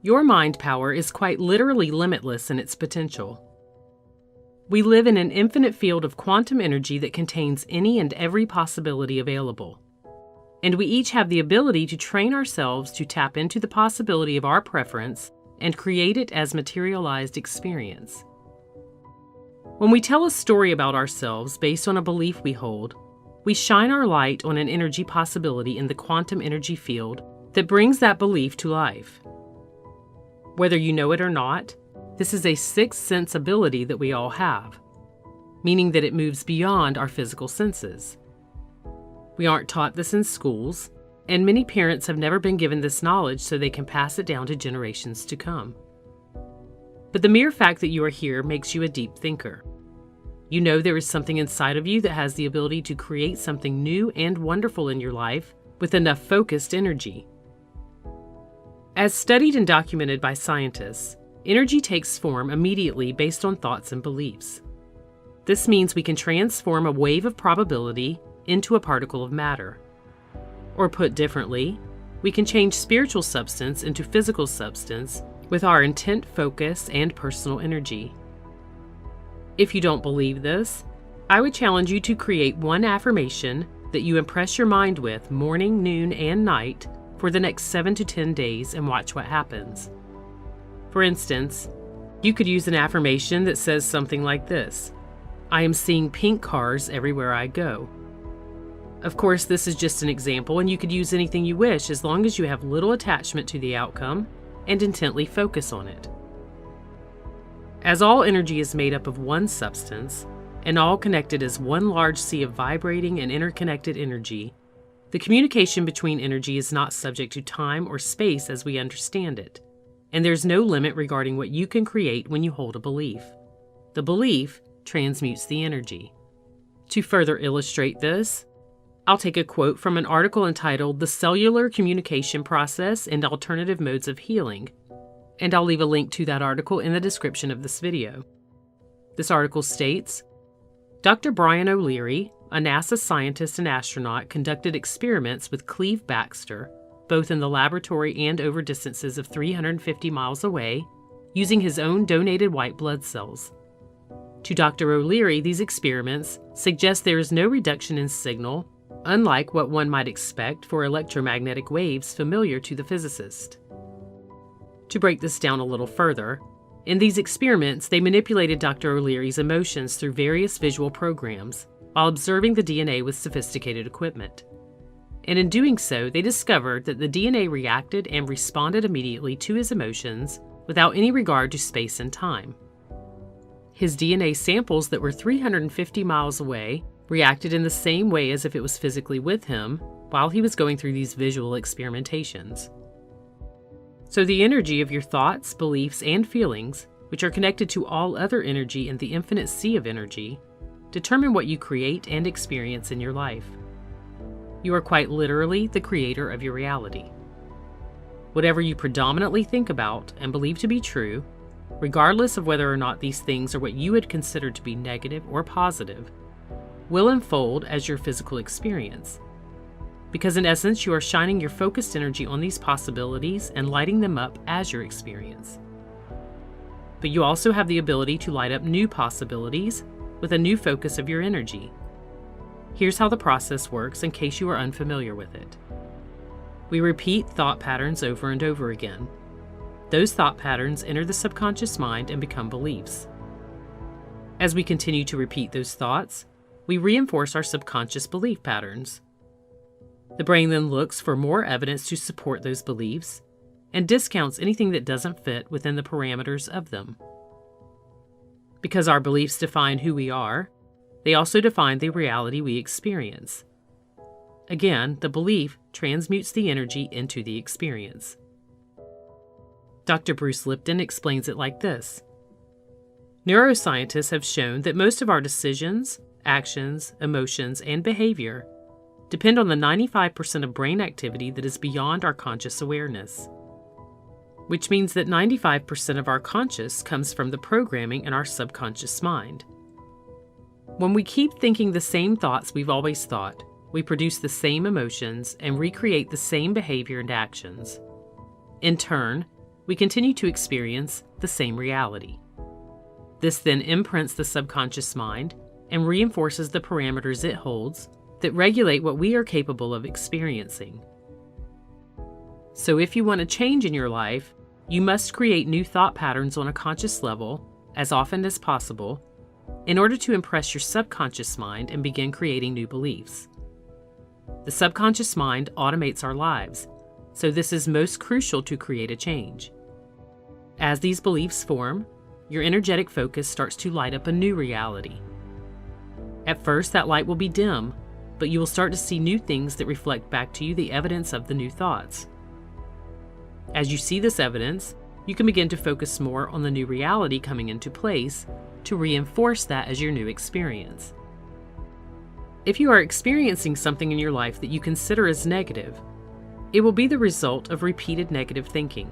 Your mind power is quite literally limitless in its potential. We live in an infinite field of quantum energy that contains any and every possibility available. And we each have the ability to train ourselves to tap into the possibility of our preference and create it as materialized experience. When we tell a story about ourselves based on a belief we hold, we shine our light on an energy possibility in the quantum energy field that brings that belief to life. Whether you know it or not, this is a sixth sense ability that we all have, meaning that it moves beyond our physical senses. We aren't taught this in schools, and many parents have never been given this knowledge so they can pass it down to generations to come. But the mere fact that you are here makes you a deep thinker. You know there is something inside of you that has the ability to create something new and wonderful in your life with enough focused energy. As studied and documented by scientists, energy takes form immediately based on thoughts and beliefs. This means we can transform a wave of probability into a particle of matter. Or put differently, we can change spiritual substance into physical substance with our intent, focus, and personal energy. If you don't believe this, I would challenge you to create one affirmation that you impress your mind with morning, noon, and night for the next 7 to 10 days and watch what happens. For instance, you could use an affirmation that says something like this: I am seeing pink cars everywhere I go. Of course, this is just an example, and you could use anything you wish as long as you have little attachment to the outcome and intently focus on it. As all energy is made up of one substance, and all connected as one large sea of vibrating and interconnected energy, the communication between energy is not subject to time or space as we understand it, and there's no limit regarding what you can create when you hold a belief. The belief transmutes the energy. To further illustrate this, I'll take a quote from an article entitled "The Cellular Communication Process and Alternative Modes of Healing," and I'll leave a link to that article in the description of this video. This article states, Dr. Brian O'Leary, a NASA scientist and astronaut, conducted experiments with Cleve Baxter, both in the laboratory and over distances of 350 miles away, using his own donated white blood cells. To Dr. O'Leary, these experiments suggest there is no reduction in signal, unlike what one might expect for electromagnetic waves familiar to the physicist. To break this down a little further, in these experiments, they manipulated Dr. O'Leary's emotions through various visual programs while observing the DNA with sophisticated equipment. And in doing so, they discovered that the DNA reacted and responded immediately to his emotions without any regard to space and time. His DNA samples that were 350 miles away reacted in the same way as if it was physically with him while he was going through these visual experimentations. So the energy of your thoughts, beliefs, and feelings, which are connected to all other energy in the infinite sea of energy, determine what you create and experience in your life. You are quite literally the creator of your reality. Whatever you predominantly think about and believe to be true, regardless of whether or not these things are what you would consider to be negative or positive, will unfold as your physical experience. Because in essence, you are shining your focused energy on these possibilities and lighting them up as your experience. But you also have the ability to light up new possibilities with a new focus of your energy. Here's how the process works in case you are unfamiliar with it. We repeat thought patterns over and over again. Those thought patterns enter the subconscious mind and become beliefs. As we continue to repeat those thoughts, we reinforce our subconscious belief patterns. The brain then looks for more evidence to support those beliefs and discounts anything that doesn't fit within the parameters of them. Because our beliefs define who we are, they also define the reality we experience. Again, the belief transmutes the energy into the experience. Dr. Bruce Lipton explains it like this. Neuroscientists have shown that most of our decisions, actions, emotions, and behavior depend on the 95% of brain activity that is beyond our conscious awareness, which means that 95% of our conscious comes from the programming in our subconscious mind. When we keep thinking the same thoughts we've always thought, we produce the same emotions and recreate the same behavior and actions. In turn, we continue to experience the same reality. This then imprints the subconscious mind and reinforces the parameters it holds that regulate what we are capable of experiencing. So if you want a change in your life, you must create new thought patterns on a conscious level as often as possible in order to impress your subconscious mind and begin creating new beliefs. The subconscious mind automates our lives, so this is most crucial to create a change. As these beliefs form, your energetic focus starts to light up a new reality. At first, that light will be dim, but you will start to see new things that reflect back to you the evidence of the new thoughts. As you see this evidence, you can begin to focus more on the new reality coming into place to reinforce that as your new experience. If you are experiencing something in your life that you consider as negative, it will be the result of repeated negative thinking.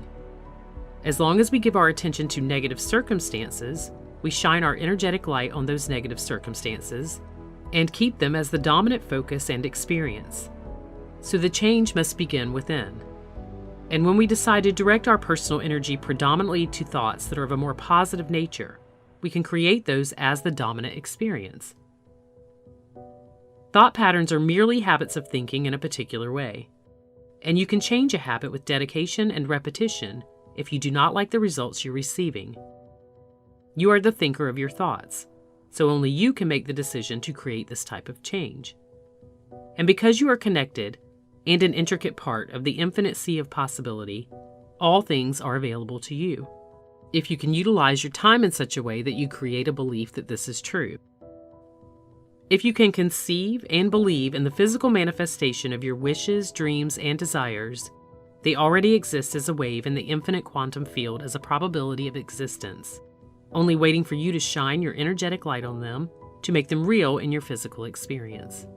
As long as we give our attention to negative circumstances, we shine our energetic light on those negative circumstances and keep them as the dominant focus and experience. So the change must begin within. And when we decide to direct our personal energy predominantly to thoughts that are of a more positive nature, we can create those as the dominant experience. Thought patterns are merely habits of thinking in a particular way. And you can change a habit with dedication and repetition if you do not like the results you're receiving. You are the thinker of your thoughts, so only you can make the decision to create this type of change. And because you are connected and an intricate part of the infinite sea of possibility, all things are available to you, if you can utilize your time in such a way that you create a belief that this is true. If you can conceive and believe in the physical manifestation of your wishes, dreams, and desires, they already exist as a wave in the infinite quantum field as a probability of existence, only waiting for you to shine your energetic light on them to make them real in your physical experience.